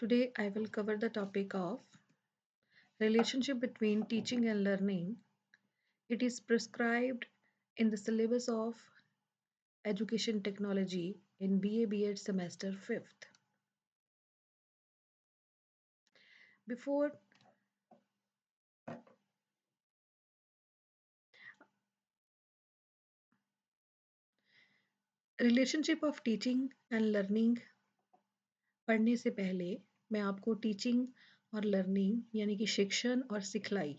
Today I will cover the topic of relationship between teaching and learning. It is prescribed in the syllabus of Education Technology in BA B.Ed semester 5th. Before relationship of teaching and learning पढ़ने से पहले मैं आपको teaching और learning यानी कि शिक्षण और सिखलाई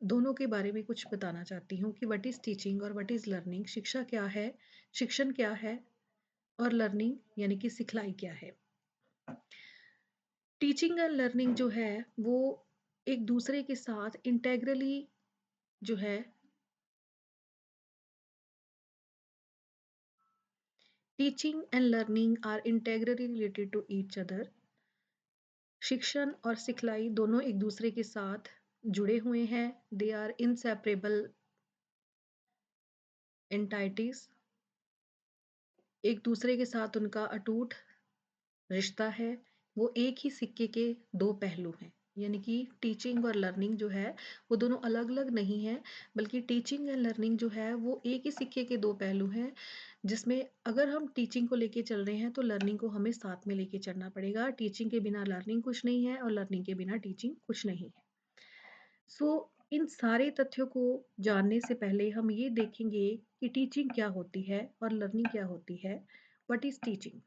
दोनों के बारे में कुछ बताना चाहती हूँ कि व्हाट इज़ टीचिंग और व्हाट इज़ लर्निंग। शिक्षा क्या है, शिक्षण क्या है और लर्निंग यानी कि सिखलाई क्या है। टीचिंग एंड लर्निंग जो है वो एक दूसरे के साथ इंटेग्रली जो है teaching and learning are integrally related to each other. शिक्षण और सिखलाई दोनों एक दूसरे के साथ जुड़े हुए हैं। They are inseparable entities. एक दूसरे के साथ उनका अटूट रिश्ता है। वो एक ही सिक्के के दो पहलू हैं। यानी कि टीचिंग और लर्निंग जो है वो दोनों अलग अलग नहीं है, बल्कि टीचिंग एंड लर्निंग जो है वो एक ही सिक्के के दो पहलू हैं, जिसमें अगर हम टीचिंग को लेके चल रहे हैं तो लर्निंग को हमें साथ में लेके चलना पड़ेगा। टीचिंग के बिना लर्निंग कुछ नहीं है और लर्निंग के बिना टीचिंग कुछ नहीं है। सो इन सारे तथ्यों को जानने से पहले हम ये देखेंगे कि टीचिंग क्या होती है और लर्निंग क्या होती है। What is teaching?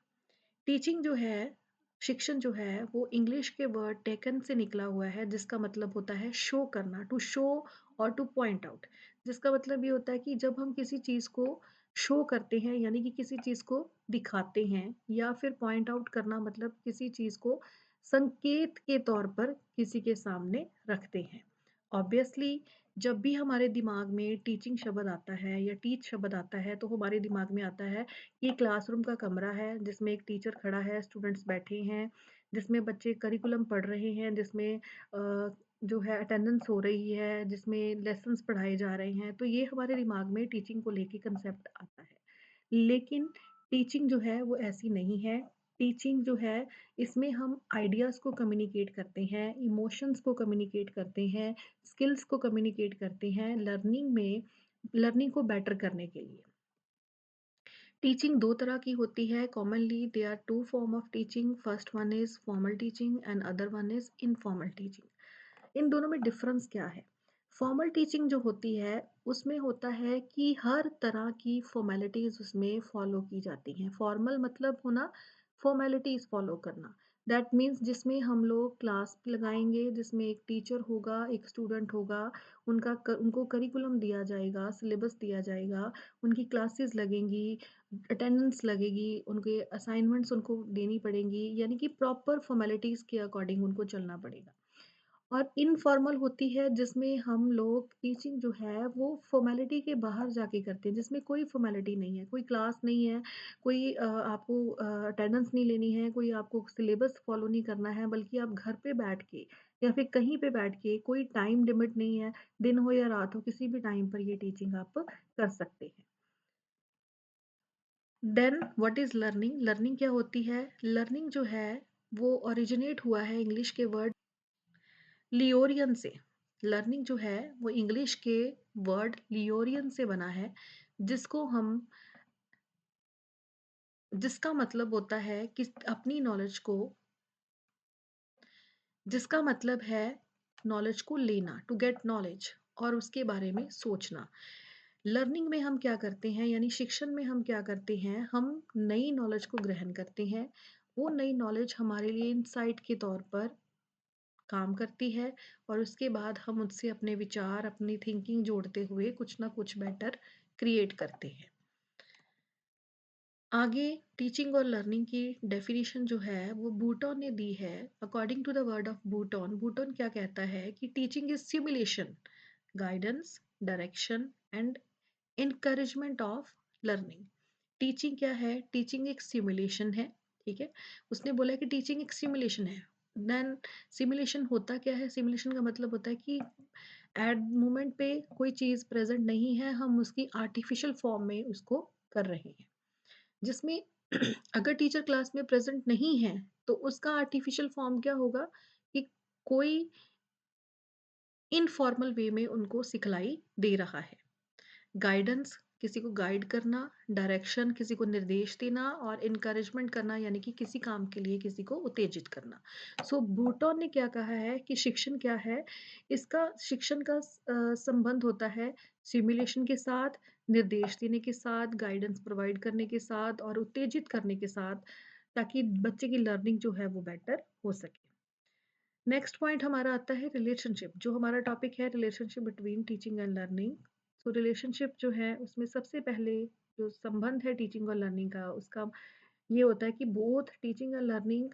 टीचिंग जो है, शिक्षण जो है वो इंग्लिश के वर्ड टेकन से निकला हुआ है, जिसका मतलब होता है शो करना, टू शो और टू पॉइंट आउट। जिसका मतलब ये होता है कि जब हम किसी चीज़ को शो करते हैं यानी कि किसी चीज़ को दिखाते हैं, या फिर पॉइंट आउट करना मतलब किसी चीज़ को संकेत के तौर पर किसी के सामने रखते हैं। ऑब्वियसली जब भी हमारे दिमाग में टीचिंग शब्द आता है या टीच शब्द आता है तो हमारे दिमाग में आता है ये क्लासरूम का कमरा है जिसमें एक टीचर खड़ा है, स्टूडेंट्स बैठे हैं, जिसमें बच्चे करिकुलम पढ़ रहे हैं, जिसमें जो है अटेंडेंस हो रही है, जिसमें लेसन्स पढ़ाए जा रहे हैं। तो ये हमारे दिमाग में टीचिंग को लेके कंसेप्ट आता है। लेकिन टीचिंग जो है वो ऐसी नहीं है। टीचिंग जो है इसमें हम आइडियाज़ को कम्युनिकेट करते हैं, इमोशंस को कम्युनिकेट करते हैं, स्किल्स को कम्युनिकेट करते हैं लर्निंग में, लर्निंग को बेटर करने के लिए। टीचिंग दो तरह की होती है। Commonly there are two form of teaching. First one is formal teaching and other one is informal teaching. इन दोनों में डिफरेंस क्या है? फॉर्मल टीचिंग जो होती है उसमें होता है कि हर तरह की फॉर्मेलिटीज उसमें फॉलो की जाती हैं। फॉर्मल मतलब होना फॉर्मेलिटीज फॉलो करना। दैट मीन्स जिसमें हम लोग क्लास लगाएंगे, जिसमें एक टीचर होगा, एक स्टूडेंट होगा, उनको करिकुलम दिया जाएगा, सिलेबस दिया जाएगा, उनकी क्लासेस लगेंगी, अटेंडेंस लगेगी, उनके असाइनमेंट्स उनको देनी पड़ेंगी, यानी कि प्रॉपर फॉर्मेलिटीज़ के अकॉर्डिंग उनको चलना पड़ेगा। और इनफॉर्मल होती है जिसमें हम लोग टीचिंग जो है वो फॉर्मेलिटी के बाहर जाके करते हैं, जिसमें कोई फॉर्मेलिटी नहीं है, कोई क्लास नहीं है, कोई आपको अटेंडेंस नहीं लेनी है, कोई आपको सिलेबस फॉलो नहीं करना है, बल्कि आप घर पे बैठ के या फिर कहीं पे बैठ के, कोई टाइम लिमिट नहीं है, दिन हो या रात हो, किसी भी टाइम पर ये टीचिंग आप कर सकते हैं। Then what is learning? Learning क्या होती है? लर्निंग जो है वो ओरिजिनेट हुआ है इंग्लिश के वर्ड लियोरियन से। लर्निंग जो है वो इंग्लिश के वर्ड लियोरियन से बना है, जिसको हम जिसका मतलब होता है कि अपनी नॉलेज को, जिसका मतलब है नॉलेज को लेना, टू गेट नॉलेज, और उसके बारे में सोचना। लर्निंग में हम क्या करते हैं, यानी शिक्षण में हम क्या करते हैं, हम नई नॉलेज को ग्रहण करते हैं। वो नई नॉलेज हमारे लिए इंसाइट के तौर पर काम करती है, और उसके बाद हम उससे अपने विचार, अपनी थिंकिंग जोड़ते हुए कुछ ना कुछ बेटर क्रिएट करते हैं। आगे टीचिंग और लर्निंग की डेफिनेशन जो है वो बूटॉन ने दी है। According to the word of Burton, Burton क्या कहता है कि teaching is simulation, guidance, direction and encouragement of learning. Teaching क्या है? टीचिंग एक सिमुलेशन है। ठीक है, उसने बोला कि टीचिंग एक सिमुलेशन है। देन सिमुलेशन होता क्या है? सिमुलेशन का मतलब होता है कि एट मोमेंट पे कोई चीज़ प्रेजेंट नहीं है, हम उसकी आर्टिफिशियल फॉर्म में उसको कर रहे हैं, जिसमें अगर टीचर क्लास में प्रेज़ेंट नहीं है, तो उसका आर्टिफ़िशियल फ़ॉर्म क्या होगा कि कोई इनफॉर्मल वे में उनको सिखलाई दे रहा है। गाइडेंस, किसी को गाइड करना, डायरेक्शन, किसी को निर्देश देना और एनकरेजमेंट करना, यानी कि किसी काम के लिए किसी को उत्तेजित करना। सो ब्रूटन ने क्या कहा है कि शिक्षण क्या है? इसका शिक्षण का संबंध होता है सिमुलेशन के साथ, निर्देश देने के साथ, गाइडेंस प्रोवाइड करने के साथ और उत्तेजित करने के साथ, ताकि बच्चे की लर्निंग जो है वो बेटर हो सके। नेक्स्ट पॉइंट हमारा आता है रिलेशनशिप। जो हमारा टॉपिक है relationship between teaching and learning. So relationship जो है उसमें सबसे पहले जो संबंध है टीचिंग और लर्निंग का, उसका ये होता है कि बोथ टीचिंग और लर्निंग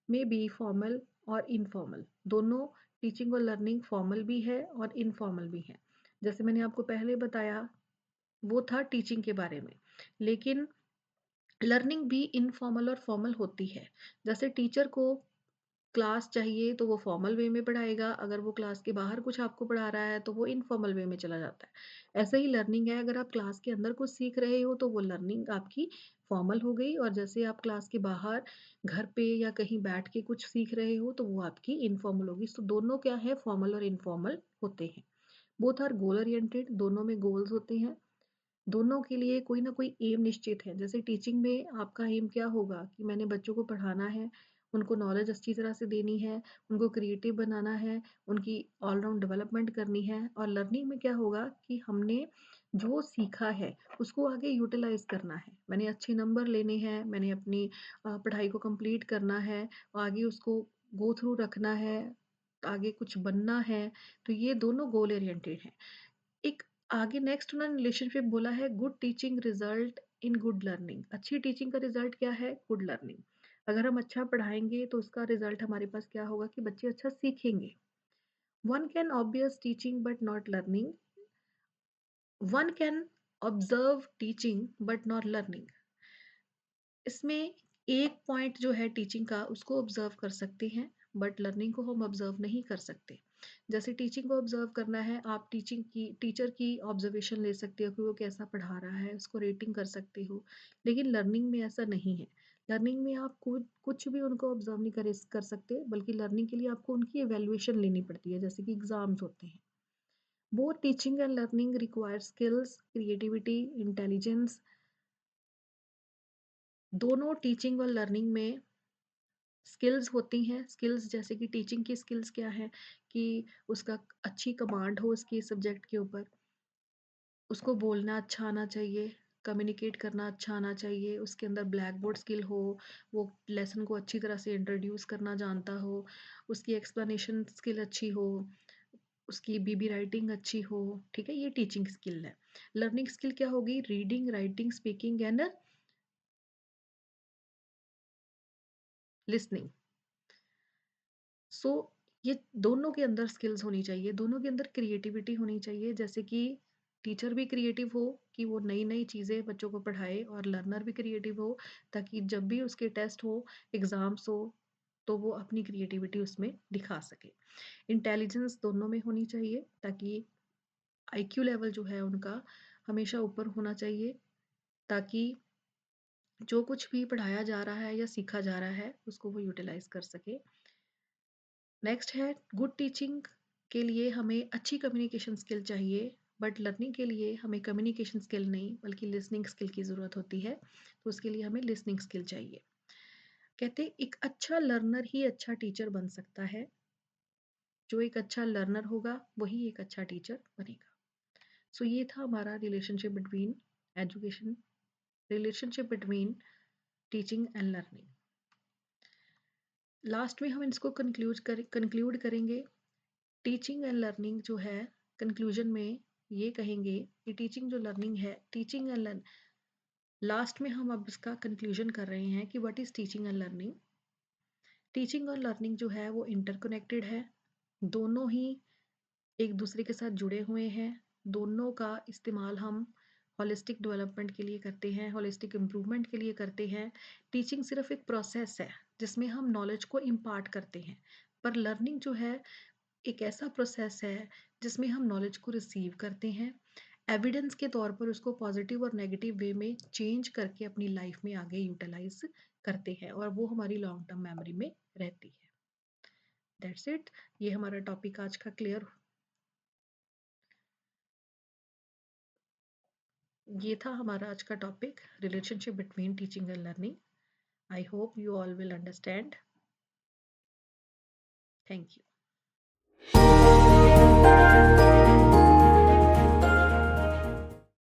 में बी फॉर्मल और इनफॉर्मल। दोनों टीचिंग और लर्निंग फॉर्मल भी है और इनफॉर्मल भी है। जैसे मैंने आपको पहले बताया, वो था टीचिंग के बारे में। लेकिन लर्निंग भी इनफॉर्मल और फॉर्मल होती है। जैसे टीचर को क्लास चाहिए तो वो फॉर्मल वे में पढ़ाएगा, अगर वो क्लास के बाहर कुछ आपको पढ़ा रहा है तो वो इनफॉर्मल वे में चला जाता है। ऐसे ही लर्निंग है, अगर आप क्लास के अंदर कुछ सीख रहे हो तो वो लर्निंग आपकी फॉर्मल हो गई, और जैसे आप क्लास के बाहर घर पे या कहीं बैठ के कुछ सीख रहे हो तो वो आपकी इनफॉर्मल होगी। तो दोनों क्या है, फॉर्मल और इनफॉर्मल होते हैं। बोथ आर गोल ओरिएंटेड, दोनों में गोल्स होते हैं। दोनों के लिए कोई ना कोई एम निश्चित है। जैसे टीचिंग में आपका एम क्या होगा कि मैंने बच्चों को पढ़ाना है, उनको नॉलेज अच्छी तरह से देनी है, उनको क्रिएटिव बनाना है, उनकी ऑल राउंड डेवलपमेंट करनी है। और लर्निंग में क्या होगा कि हमने जो सीखा है उसको आगे यूटिलाइज करना है। मैंने अच्छे नंबर लेने हैं, मैंने अपनी पढ़ाई को कंप्लीट करना है, आगे उसको गो थ्रू रखना है, आगे कुछ बनना है। तो ये दोनों गोल ओरिएंटेड हैं। एक आगे नेक्स्ट उन्होंने रिलेशनशिप बोला है, good teaching result in good learning. अच्छी टीचिंग का रिजल्ट क्या है? Good learning. अगर हम अच्छा पढ़ाएंगे तो उसका रिजल्ट हमारे पास क्या होगा कि बच्चे अच्छा सीखेंगे। One can obvious teaching but not learning, one can observe teaching but not learning. इसमें एक पॉइंट जो है टीचिंग का उसको ऑब्जर्व कर सकते हैं, बट लर्निंग को हम ऑब्जर्व नहीं कर सकते। जैसे टीचिंग को ऑब्जर्व करना है, आप टीचर की ऑब्जर्वेशन ले सकते हो कि वो कैसा पढ़ा रहा है, उसको रेटिंग कर सकते हो। लेकिन लर्निंग में ऐसा नहीं है। लर्निंग में आप कुछ भी उनको ऑब्जर्व नहीं कर सकते, बल्कि लर्निंग के लिए आपको उनकी एवेल्युएशन लेनी पड़ती है, जैसे कि एग्जाम्स होते हैं। Both teaching and learning require skills, creativity, intelligence. दोनों टीचिंग और लर्निंग में स्किल्स होती हैं। स्किल्स जैसे कि टीचिंग की स्किल्स क्या है कि उसका अच्छी कमांड हो उसकी सब्जेक्ट के ऊपर, उसको बोलना अच्छा आना चाहिए, कम्युनिकेट करना अच्छा आना चाहिए, उसके अंदर ब्लैक बोर्ड स्किल हो, वो लेसन को अच्छी तरह से इंट्रोड्यूस करना जानता हो, उसकी एक्सप्लेनेशन स्किल अच्छी हो, उसकी बीबी राइटिंग अच्छी हो। ठीक है, ये टीचिंग स्किल है। लर्निंग स्किल क्या होगी? Reading, writing, speaking and listening. So ये दोनों के अंदर स्किल्स होनी चाहिए, दोनों के अंदर क्रिएटिविटी होनी चाहिए। जैसे कि टीचर भी क्रिएटिव हो कि वो नई नई चीज़ें बच्चों को पढ़ाए, और लर्नर भी क्रिएटिव हो ताकि जब भी उसके टेस्ट हो, एग्ज़ाम्स हो, तो वो अपनी क्रिएटिविटी उसमें दिखा सके। इंटेलिजेंस दोनों में होनी चाहिए ताकि आईक्यू लेवल जो है उनका हमेशा ऊपर होना चाहिए, ताकि जो कुछ भी पढ़ाया जा रहा है या सीखा जा रहा है उसको वो यूटिलाइज कर सके। नेक्स्ट है, गुड टीचिंग के लिए हमें अच्छी कम्युनिकेशन स्किल चाहिए, बट लर्निंग के लिए हमें कम्युनिकेशन स्किल नहीं बल्कि लिसनिंग स्किल की ज़रूरत होती है। तो उसके लिए हमें लिसनिंग स्किल चाहिए। कहते हैं, एक अच्छा लर्नर ही अच्छा टीचर बन सकता है। जो एक अच्छा लर्नर होगा वही एक अच्छा टीचर बनेगा। सो ये था हमारा relationship between education, relationship between teaching and learning. Last में हम इसको कंक्लूड करेंगे। टीचिंग एंड लर्निंग जो है, कंक्लूजन में ये कहेंगे कि टीचिंग जो लर्निंग है, टीचिंग एंड लर्न, लास्ट में हम अब इसका कंक्लूजन कर रहे हैं कि what is teaching and learning. Teaching और लर्निंग जो है वो इंटरकनेक्टेड है, दोनों ही एक दूसरे के साथ जुड़े हुए हैं। दोनों का इस्तेमाल हम होलिस्टिक डेवलपमेंट के लिए करते हैं, होलिस्टिक इम्प्रूवमेंट के लिए करते हैं। टीचिंग सिर्फ एक प्रोसेस है जिसमें हम नॉलेज को इम्पार्ट करते हैं, पर लर्निंग जो है एक ऐसा प्रोसेस है जिसमें हम नॉलेज को रिसीव करते हैं एविडेंस के तौर पर उसको पॉजिटिव और नेगेटिव वे में चेंज करके अपनी लाइफ में आगे यूटिलाइज करते हैं और वो हमारी लॉन्ग टर्म मेमोरी में रहती है। That's it. ये हमारा टॉपिक आज का क्लियर, ये था हमारा आज का topic, relationship between teaching and learning. I hope you all will understand. Thank you.